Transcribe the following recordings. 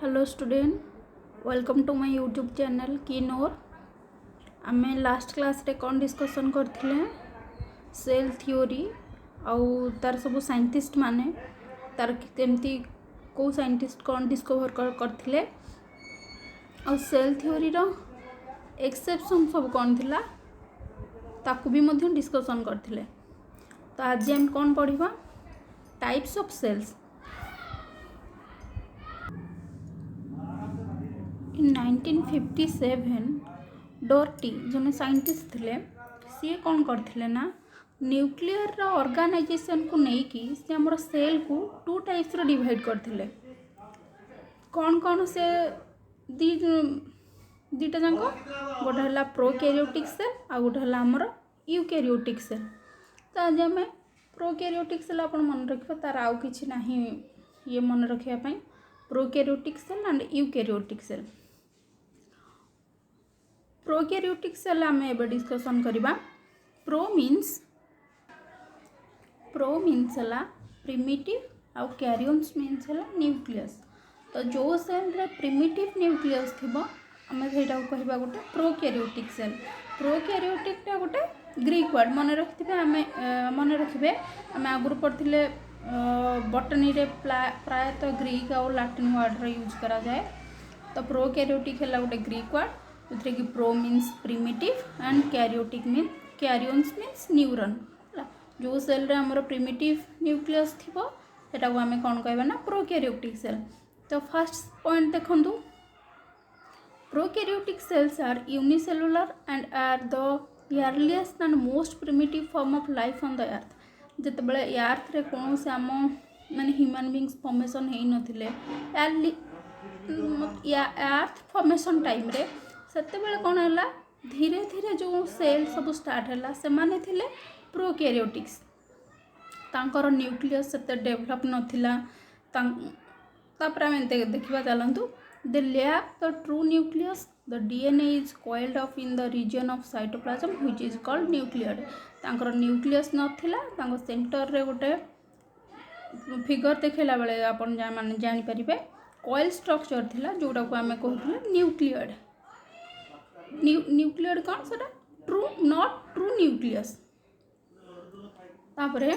Hello student, welcome to my YouTube channel किनोर। आमे last class रे कौन डिस्कसन करथिले सेल थ्योरी आउ तार सब साइंटिस्ट माने तार केमती को साइंटिस्ट कौन डिस्कवर करथिले आउ सेल थ्योरी रो एक्सेप्शन सब कौन थिला ताकू भी मध्य डिस्कसन करथिले। तो आज हम कौन पढ़िबा टाइप्स ऑफ सेल्स। इन 1957 डोर्टी जने साइंटिस्ट थिले सी कौन करथिले ना न्यूक्लियर रो ऑर्गेनाइजेशन को नेकी से हमर सेल को टू टाइप्स रो डिवाइड करथिले। कौन कौन से दीटा जांको गोटे हला प्रोकैरियोटिक सेल आ गोटे हला हमर यूकैरियोटिक सेल। तो आज हमें प्रोकैरियोटिक सेल अपन मन रखिबा तार आउ किछि नाही ये मन रखिया पई prokaryotic cell and eukaryotic cell. Prokaryotic cell आम एबे डिस्कसन करिबा। प्रो मीन्स हला प्रिमिटिव आउ कैरियंस मीन्स हला न्यूक्लियस। तो जो सेल रे प्रिमिटिव न्यूक्लियस थिबो आमे सेटा कहबा गोटे प्रोकैरियोटिक सेल। प्रोकैरियोटिक टा गोटे ग्रीक वर्ड मन रखिबे आमे आगुर पढ़थिले बॉटनी रे प्रायतः ग्रीक और लैटिन वर्ड रे यूज करा जाए। तो प्रोकैरियोटिक हला गोटे ग्रीक वर्ड जोथे कि pro means primitive and karyotic mean karyons means neuron. जो सेल रे हमर प्रिमिटिव न्यूक्लियस थिबो सेटा को आमे कोन कहबा ना प्रोकैरियोटिक सेल। तो फर्स्ट पॉइंट देखंतु prokaryotic cells are unicellular and are the earliest and most primitive form of life on the earth. जते बेले अर्थ रे कोन से आम माने ह्यूमन बीइंग्स फॉर्मेशन हेई नथिले अर्थ फॉर्मेशन टाइम रे सेते बेले कोन हला धीरे धीरे जो सेल सब स्टार्ट हला से माने थिले प्रोकैरियोटिक्स। तांकर न्यूक्लियस सेते डेवलप नथिला तापर आमे देखिबा चलंतु the lack the true nucleus the DNA is coiled off in the region of cytoplasm which is called nucleus। तांकर न्यूक्लियस नथिला तांको सेंटर रे गोटे फिगर देखला बेले आपण माने जानि परिबे कॉइल स्ट्रक्चर थिला जोडा को आमे कहथिले न्यूक्लियड। न्यूक्लियड कौन सेटा ट्रू नॉट ट्रू न्यूक्लियस। तापरे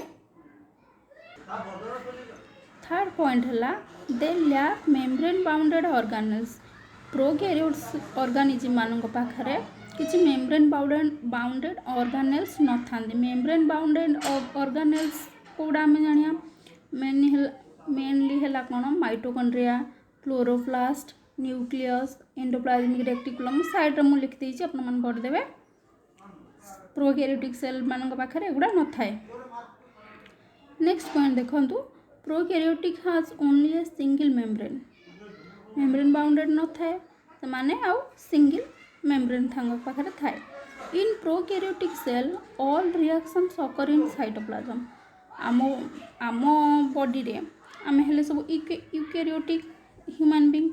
थर्ड पॉइंट हला they lack membrane bounded organelles. Prokaryotes organism मानक पाखरे किछि मेम्ब्रेन बाउंडेड ऑर्गेनेल्स न थांदी। मेम्ब्रेन बाउंडेड ऑर्गेनेल्स कोडा में जानिया मेनली हला कोन mitochondria chloroplast nucleus endoplasmic reticulum side रे मु लिख देछि अपन मन पढ़ देबे। प्रोकैरियोटिक सेल मानक पाखरे एगुडा न थाए। नेक्स्ट पॉइंट देखंतु prokaryotic has only a single membrane bounded न थाए से माने आउ सिंगल मेम्ब्रेन थांग पाखरे थाए। In prokaryotic cell all reactions occur in cytoplasm. आमो बॉडी रे आमे हेले सब यूकैरियोटिक ह्यूमन बीइंग।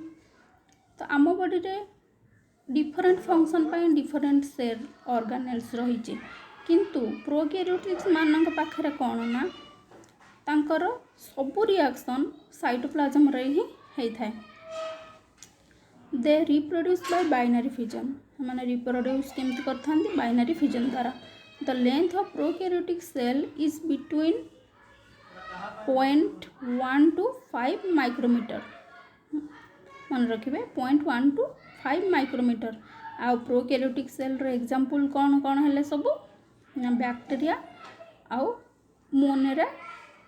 तो आमो बॉडी रे डिफरेंट फंक्शन पाई डिफरेंट सेल ऑर्गेनेल्स रहिचे किंतु प्रोकैरियोटिक्स मानक पाखरे कोन ना तांकर सब रिएक्शन साइटोप्लाज्म रे ही हेई थाए। They reproduce by binary fission. माने रिप्रोड्यूस केमति करथांदी बाइनरी फिजन द्वारा। The length of prokaryotic cell is between 0.1 to 5 micrometer. मन रखिबे 0.1 to 5 माइक्रोमीटर। आ प्रोकैरियोटिक सेल रे एग्जांपल कोन कोन हेले सब बैक्टीरिया आ monera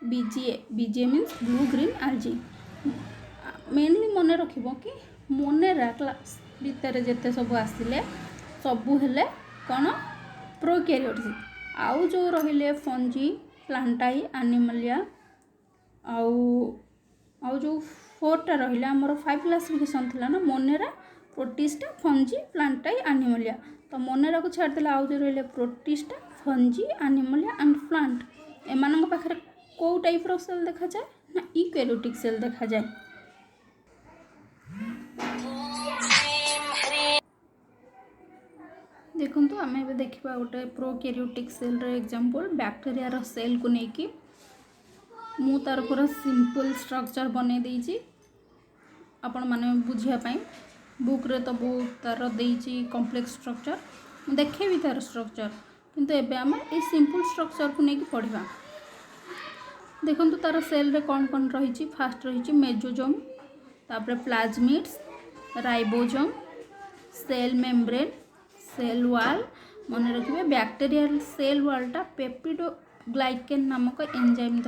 BGA means blue green algae। Mainly मन रखिबो कि मोनेरा क्लास भीतर जेते सब आसिले सबु हेले कोन प्रोकैरियोट्स। आउ जो रहिले फंजी प्लांटाई एनिमलिया आउ जो फोरटा रहिला हमर 5 क्लासिफिकेशन थिला ना monera protista fungi plantae animalia. तो मोनेरा को छाड़ देला आउ जो रहिले protista fungi animalia and plant एमानक पाखरे को टाइप रो सेल देखा जाए ना यूकैरियोटिक सेल देखा जाए। देखंतु आमे एबे देखिबा गोटे प्रोकैरियोटिक सेल रे एग्जांपल बैक्टीरिया रो सेल को नेकी मु तार पूरा सिंपल स्ट्रक्चर बने देइछि। आपण माने बुझिया बुक रे तो बहुत तार देइची कॉम्प्लेक्स स्ट्रक्चर देखेबी तार स्ट्रक्चर किंतु एबे आम ए सिंपल स्ट्रक्चर को लेकिन पढ़ा। देखो तार सेल रे कौन कौन रही। फास्ट रही मेजोजोम, तापर plasmids, ribosome, cell membrane, cell wall. मन रखिए बैक्टीरियल सेल वालटा पेप्टिडोग्लाइकेन नामक एंजाइम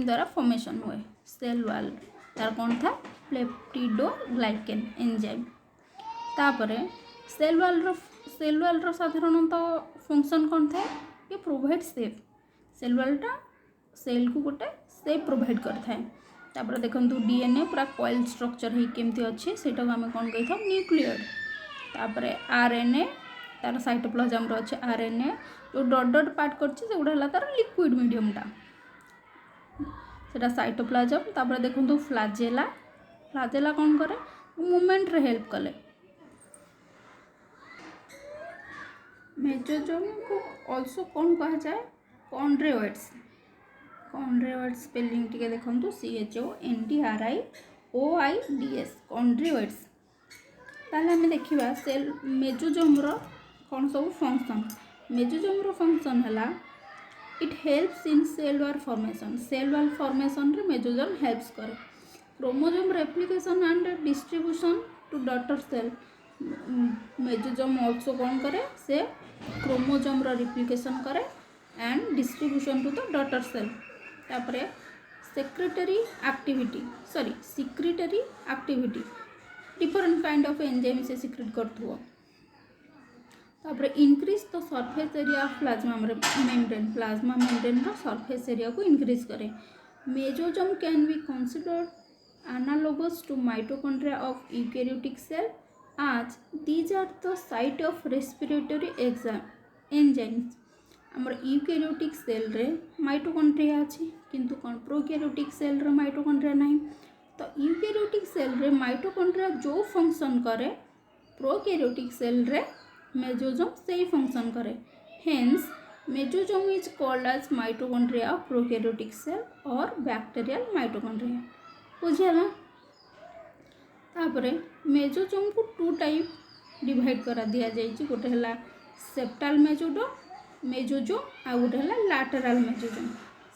द्वारा फॉर्मेशन हुए। सेल वाल तार कौन था पेप्टिडोग्लाइकेन एंजाइम। तापरे सेल वाल रो साधारणतः फंक्शन कौन था ये प्रोवाइड सेफ। सेल वालटा सेल को गोटे सेफ प्रोवाइड करता है। तापर देखो डीएनए पूरा कॉइल स्ट्रक्चर ही केमती अच्छे सेटा को आम कौन कही था न्यूक्लियड। तापर आरएनए तार साइटोप्लाज्म अच्छे आरएनए जो डट डट पार्ट कर तार लिक्विड मीडियमटा सेटा साइटोप्लाज्म। तापर देखो फ्लाजेला फ्लाजेला कौन करे मूवमेंट रे हेल्प कले। मेजोजोम को ऑल्सो कौन कहा जाए कॉन्ड्रोइड्स। कॉन्ड्रोइड्स स्पेलिंग टिके देखो CHONDRIOIDS कॉन्ड्रोइड्स। ताले हमें देखिबा सेल मेजोजोम रो कौन सब फंक्शन। मेजोजोम रो फंक्शन हला it helps in cell wall formation. Cell wall formation रे मेजोजोम हेल्प्स करे। Chromosome replication and distribution to daughter cell. Mesosome also कौन करे से क्रोमोजोम रो रेप्लिकेशन करे and distribution to the daughter cell. तापरे secretory activity different kind of enzyme से secrete करथुओ। तापरे increase the surface area of plasma membrane रो सरफेस एरिया को इंक्रीज करे। Mesosome can be considered analogous to mitochondria of eukaryotic cell as these are the site of respiratory enzymes। आमर eukaryotic cell रे mitochondria अच्छी किंतु कौन prokaryotic cell रे mitochondria नहीं। तो यूकैरियोटिक सेल रे माइटोकॉन्ड्रिया जो फंक्शन करे प्रोकैरियोटिक सेल रे मेजोजोम से फंक्शन करे। Hence mesosome is called as mitochondria of prokaryotic cell और बैक्टीरियल माइटोकॉन्ड्रिया। बुझिया। तापरे मेजोजोम को टू टाइप डिवाइड करा दिया जाइए। गोटे है सेप्टाल मेजोजोम आ गोटे है लैटरल मेजोजोम।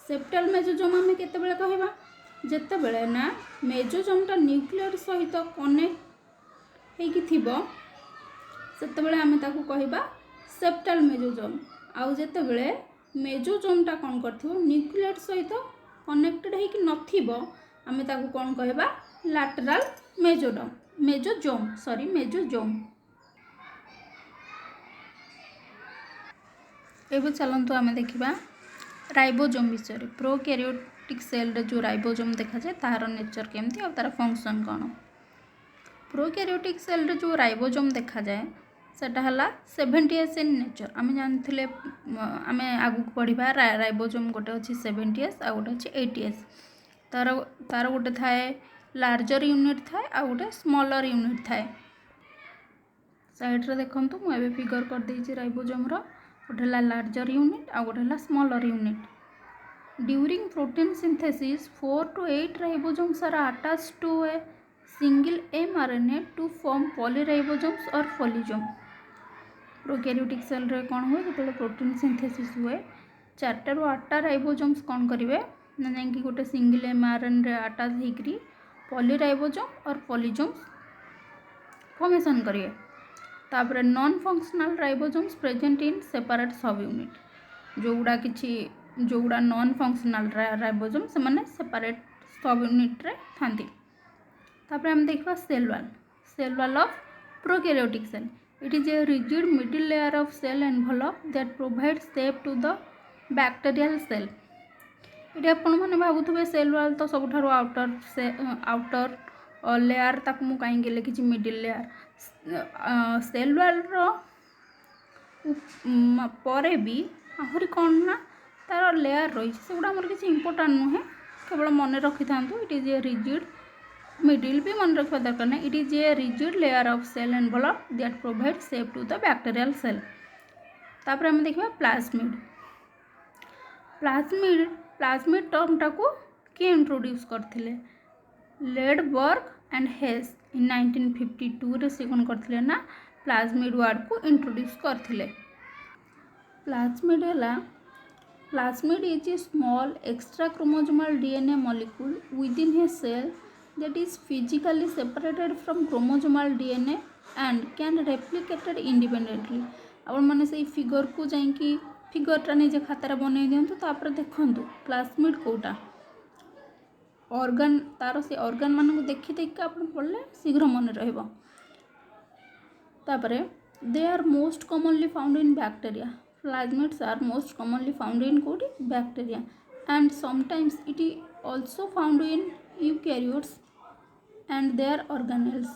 सेप्टाल मेजोजोम आम केतेबेले कहबा जेतेबेले ना मेजोजोमटा न्यूक्लियर सहित कनेक्ट होइकी थिबो सेतेबेले आम ताकू कहबा सेप्टाल मेजोजोम। आउ जेतेबेले मेजोजोमटा कौन करथिबो न्यूक्लियर सहित कनेक्टेड होइकी नथिबो आम ताकू कौन कहबा लैटरल मेजोजोम। एबे चलंतु आम देखिबा राइबोजोम विषय। प्रोकैरियोटिक सेल रे जो राइबोजोम देखा जाए तार नेचर केमती और तार फंक्शन कौन। प्रोकैरियोटिक सेल रे जो राइबोजोम देखा जाए सेटा हला 70S इन नेचर। आम जानथिले आम आगु पढ़िबा राइबोजोम गोटे अछि 70S आ गोटे अछि 80S। तार गोटे थाए लार्जर यूनिट थाए आ गोटे स्मॉलर यूनिट थाए। साइड रे देखंतु मु एबे फिगर कर देछि राइबोजोम रो गोटे लार्जर यूनिट आ गोटे smaller unit. During protein synthesis 4 to 8 ribosomes are attached to a single mRNA to form polyribosomes और फॉलीजोम। प्रोकैरियोटिक सेल रे कौन हुए जो प्रोटीन सिंथेसिस हुए 4 ରୁ 8 राइबोजोम्स कौन करेंगे ना जाकि गोटे सिंगल mRNA रे अटैच होकर पॉलीराइबोजोम और फॉलीजोम्स फॉर्मेशन करेंगे। तापर non functional ribosomes present in separate subunit. जोगुड़ा नॉन फंक्शनल राइबोजोम से माने सेपरेट सब यूनिट रे थांती। तापर हम देखा cell wall of prokaryotic cell. It is a rigid middle layer of cell envelope that provide shape to the bacterial cell. ये आपण मैंने भावुवे सेल वाल तो सब आउटर लेयर ताकू मु कहीं लिखी मिडिल लेयर। सेल वाल परे भी आहरी कौन ना तार लेयर रही से गुड़ा आमर किसी इंपोर्टाट नुहे केवल मन रखी था। It is a rigid middle भी मन रखा दरकार ना। It is a rigid layer of cell envelope that provide shape to the bacterial cell. तापर हम देखा प्लाज्मिड टर्मटा को किए इंट्रोड्यूस करथिले लेडबर्ग एंड हेस इन 1952 से कौन करथिले ना प्लाज्मिड वर्ड को इंट्रोड्यूस करथिले। Plasmid is a small extra chromosomal DNA molecule within a cell that is physically separated from chromosomal DNA and can replicated independently। आपण माने से फिगर को जाई कि फिगरटा निजे खातार बनै दियंतु तापर देखंतु प्लाज्मिड कोटा ऑर्गन तार से ऑर्गन मान को देखि देखि आपण पड़ले शीघ्र मन रहइबो। तापरे they are most commonly found in bacteria. Plasmids are most commonly found in कोडी bacteria and sometimes it is also found in eukaryotes and their organelles.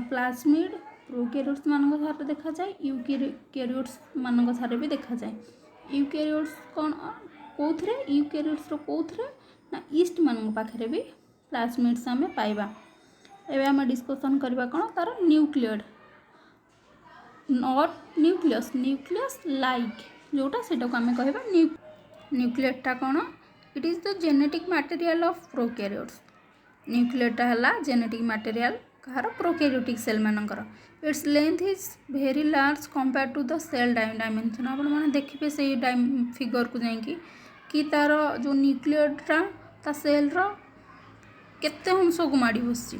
Plasmid prokaryotes मानक सारे देखा जाए, यूकैरियोट्स मानक सारे भी देखा जाए। यूकैरियोट्स कौन कौथरे यूकैरियोट्स रो कौथरे ना ईस्ट मानक पाखरे भी प्लाज्मिड्स आमे पाइबा। एबे आमे डिस्कशन करबा कोन तार nucleoid not nucleus nucleus like जोटा सेटा को आमे कहबा न्यूक्लियडटा कोन it is the genetic material of prokaryotes. न्यूक्लियडटा हला जेनेटिक मटेरियल कहार प्रोकैरियोटिक सेल मानकर। Its length is very large compare to the cell dimension. आपण माने देखिबे से फिगर को जाई कि तार जो न्यूक्लियडटा ता सेल रो केते अंश को माडी बसची।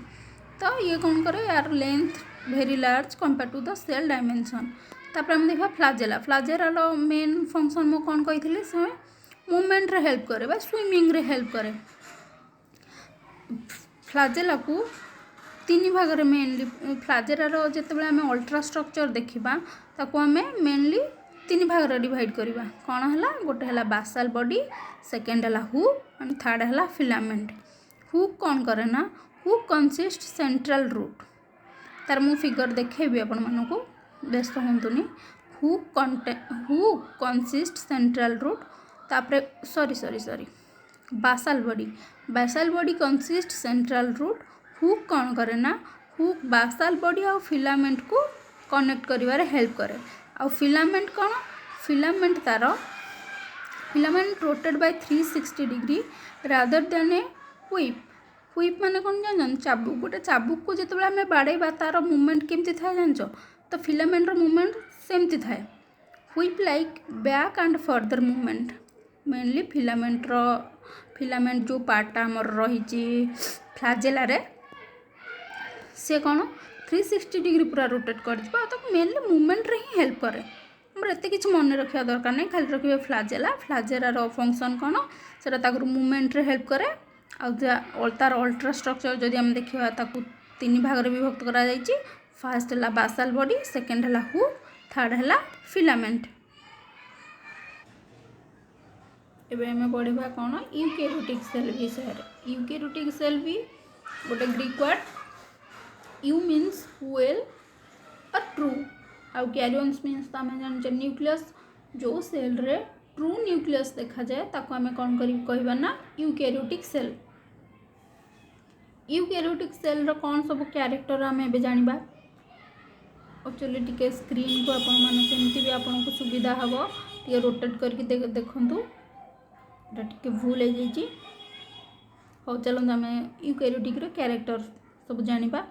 तो ये कौन करे यार length very large compare to the cell dimension. तापर हम देखा फ्लाजेला रो मेन फंक्शन मो कौन कहिथिले से मूवमेंट रे हेल्प करे बा स्विमिंग रे हेल्प करे। फ्लाजेला को तीन भाग रे मेनली फ्लाजेला जिते आम अल्ट्रा स्ट्रक्चर देखा ताको आम मेनली तीन भाग रे डिवाइड करवा। कौन है गोटे है बासाल बॉडी, सेकेंड है हुक एंड थर्ड है फिलामेंट। हुक कौन करे ना हुक कंसिस्ट सेंट्रल रूट। तार मु फिगर देखेबी आपण मानकु व्यस्त होंतुनी। हुक कंसिस्ट सेंट्रल रूट तापरे sorry basal body consist central root. Hook कौन करे ना हुक बासाल बॉडी और फिलामेंट को कनेक्ट करिवारे हेल्प करे। आ फिलामेंट कौन फिलामेंट तार filament rotated by 360 degree rather than a whip. Whip माने कौन जान चाबुक गोटे चाबुक को जिते आम बाड़ेबा तार मूवमेंट केमती थाए जानच तो फिलामेंट मूवमेंट सेमती थाए। Whip like back and further movement mainly filament जो पार्टा आमर रही फ्लाजेला रे से कौन 360 डिग्री पूरा रोटेट कर तो मेनली मूवमेंट रे ही हेल्प करे। हमर एते किछ मन रखिया दरकार नहीं खाली रखिबे फ्लाजेला फंक्शन कौन सेटा ताकर मूवमेंट रे हेल्प करे। आ तार अल्ट्रा स्ट्रक्चर जदि हम देखिबा ताकू तीन भाग रे विभक्त करा जायछि। फर्स्ट है बासाल बॉडी, सेकेंड है हुक, थर्ड है फिलामेंट। एबे हमें पढ़ा कौन यूकैरियोटिक सेल विषय। यूकैरियोटिक सेल भी गोटे Greek word you means well और ट्रू आउ कैरियंस मीन्स तो आम जान न्यूक्लियस। जो सेल रे ट्रू न्यूक्लियस देखा जाए ताको आम कौन कहबा ना eukaryotic cell. Eukaryotic cell row कौन सब कैरेक्टर आम एबे जानिबा। एक्चुअली टिके स्क्रीन को आपण माने केमती भी आपन को सुविधा हबो टिके रोटेट करके देखंतु टिके भूल हो जाइए। हो चलते आम यूकैरियोटिक रो कैरेक्टर सब जानिबा।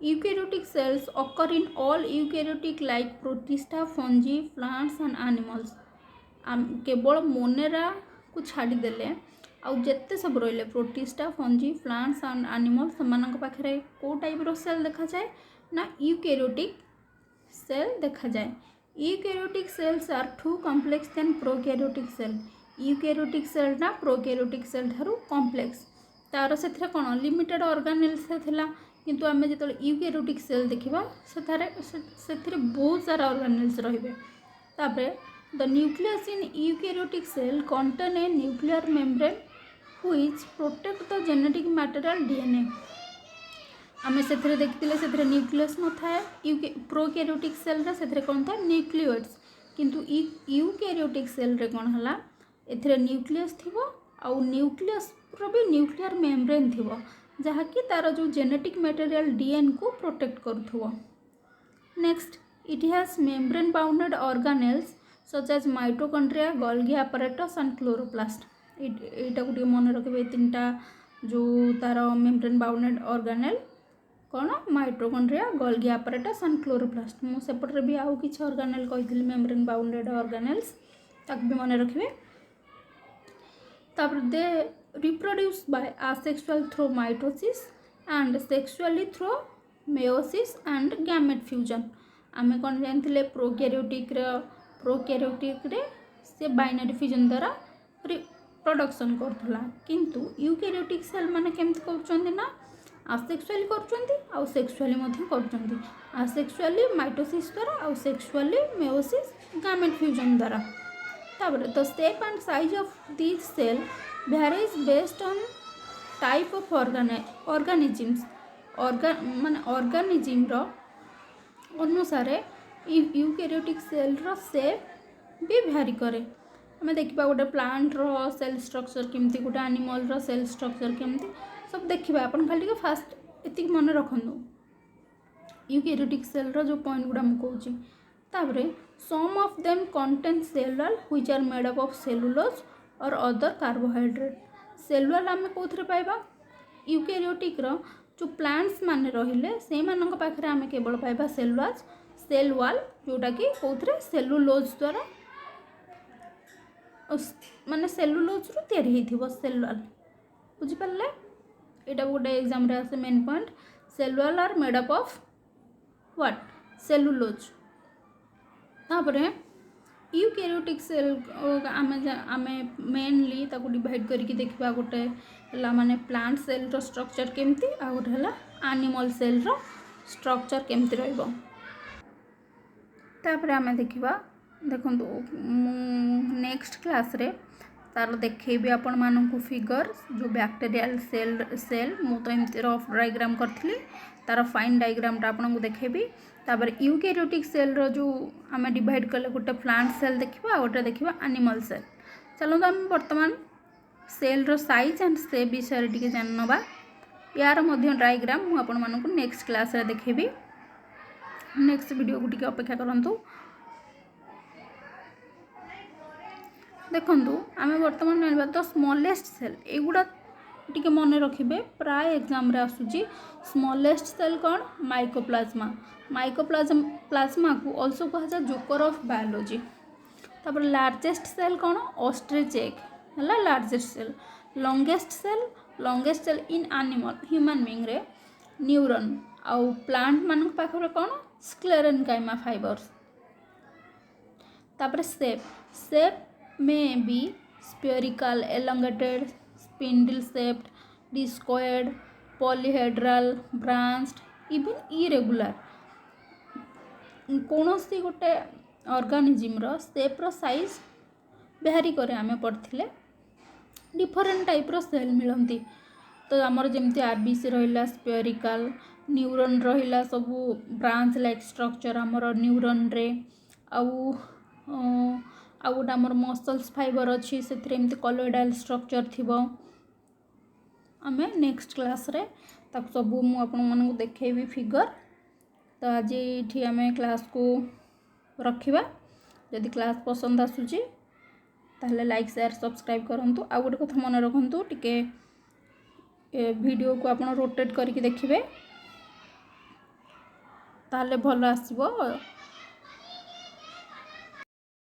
Eukaryotic cells occur in all eukaryotic like Protista, fungi, plants and animals. केवल मोनेरा को छाड़ी देले आउ जेते सब रहिले protista, fungi, plants and animals सेमानक पाखरे को टाइप रो सेल देखा जाए ना यूकैरियोटिक सेल देखा जाए। Eukaryotic cells are too complex than prokaryotic cell. Eukaryotic cell ना प्रोकैरियोटिक सेल ठारू कॉम्प्लेक्स। तार से कौन लिमिटेड ऑर्गेनेल्स थिला किंतु आम जो यूकैरियोटिक सेल देखा से बहुत सारा ऑर्गेनेल्स रहिबे। तापरे the nucleus in eukaryotic cell contain a nuclear membrane which protect the genetic material DNA. आम से देखते से न्यूक्लियस न थाए प्रोकैरियोटिक सेल रे कौन था न्यूक्लियोइड्स किंतु यूकैरियोटिक सेल रे कौन हला एथिरे न्यूक्लियस थिबो आउ न्यूक्लियस रो भी न्यूक्लियर मेम्ब्रेन थिबो जहाँकि तार जो जेनेटिक मटेरियल डीएन को प्रोटेक्ट करुथबो। Next it has membrane bounded organelles such as mitochondria, Golgi apparatus and chloroplast. एटा को मन रखिबे तीनटा जो तार मेम्ब्रेन बाउंडेड ऑर्गेनेल कौन mitochondria Golgi apparatus and chloroplast मु सेपटे भी आउ किसी ऑर्गेनेल कही मेम्ब्रेन बाउंडेड ऑर्गेनेल्स ताक भी मन रखिए तापर दे reproduce bye asexual through mitosis and sexually through meiosis and gamete fusion आमे कौन जानते प्रोकैरियोटिक रे से बाइनरी फ्यूजन द्वारा प्रोडक्शन करथला किंतु यूकैरियोटिक सेल माने केमति करछन्ती ना आसेक्सुअली करछन्ती आ सेक्सुअली मध्ये करछन्ती आसेक्सुअली माइटोसिस द्वारा आ सेक्सुअली मेयोसिस गैमेट फ्यूजन द्वारा तापर the shape and size of this cell varies based on type of organisms माने ऑर्गेनिज्म रो अनुसार यूकैरियोटिक सेल रो शेप भी भ्यारी करे हमें देखा गोटे प्लांट रो सेल स्ट्रक्चर केमती गोटे एनिमल रो सेल स्ट्रक्चर केमती सब देखा अपन खाली फास्ट एति मन रखु यूकैरियोटिक सेल रो जो पॉइंट गुड़ा मुझे कहूँ तापर some of them contain cellular which are made up of cellulose और अदर कार्बोहाइड्रेट सेलुलर आम कौन पाइबा यूकैरियोटिक रो जो प्लांट्स माने रहिले से मानक पाखरे आमे केवल पाइबा सेलुलोज सेल वाल जोटा कि कौन सेलुलोज द्वारा माने सेलुलोज रु तैयारी होइथिबो सेल वाल बुझी पाले एटा गोटे एग्जाम रे आसे main point cell wall are made up of what cellulose तापरे यूकैरियोटिक सेल आमे मेनली ताको डिवाइड करके देखबा गोटे हला माने प्लांट सेल रो स्ट्रक्चर केमती आ गोटे हला एनिमल सेल रो स्ट्रक्चर केमती रहइबो तापरे आमे देखिबा देखंतु नेक्स्ट क्लास रे तार देखेबी आपण मानकु फिगर जो बैक्टीरियल सेल मु तो एमती रफ डायग्राम करथिली तार फाइन डायग्राम टा आपन को देखेबी तापर यूकैरियोटिक सेल रो जो आमे डिवाइड करले गोटे प्लांट सेल देखिबा गोटे देखिबा एनिमल सेल चलो तो आम वर्तमान सेल रो साइज एंड शेप विषय टिके जाननबा यार मध्य डायग्राम मु आपण मानकु नेक्स्ट क्लास रे देखेबी नेक्स्ट वीडियो को टिके अपेक्षा करंतु देखंतु आमे वर्तमान जानबा तो स्मॉलेस्ट सेल एगुडा टिके मन रखिबे प्राय एग्जाम रे आसुची स्मॉलेस्ट सेल कौन माइकोप्लाज्मा को आल्सो कहा जा जोकर ऑफ बायोलॉजी तापर लार्जेस्ट सेल कौन ऑस्ट्रिच एग हला largest cell longest cell in animal human being रे न्यूरॉन आउ प्लांट मान पाखरे कौन स्क्लेरेन्काइमा फाइबर्स तापर shape may be spherical elongated spindle shaped discoid polyhedral branched even irregular कौन सी गोटे ऑर्गेनिज्म रो शेप रो साइज भ्यारी करे आमे पढ़थिले डिफरेंट टाइप रो सेल मिलंती तो आमर जेमती आरबीसी रहिला स्फेरिकल न्यूरॉन रहिला सब ब्रांच लाइक स्ट्रक्चर आमर न्यूरॉन रे आउ गोटे आमर मसल्स फाइबर अच्छी से कॉलोइडल स्ट्रक्चर थिबो आमे नेक्स्ट क्लास रे ताक सब मु आपन मन को देखेबी फिगर तो आज ये आमे क्लास को रखिबा यदि क्लास पसंद आसुची ताहले लाइक शेयर सब्सक्राइब करंतु आ गोटे कथा मन रखंतु टिके वीडियो को आपन रोटेट करके देखिबे ताहले भलो आसीबो।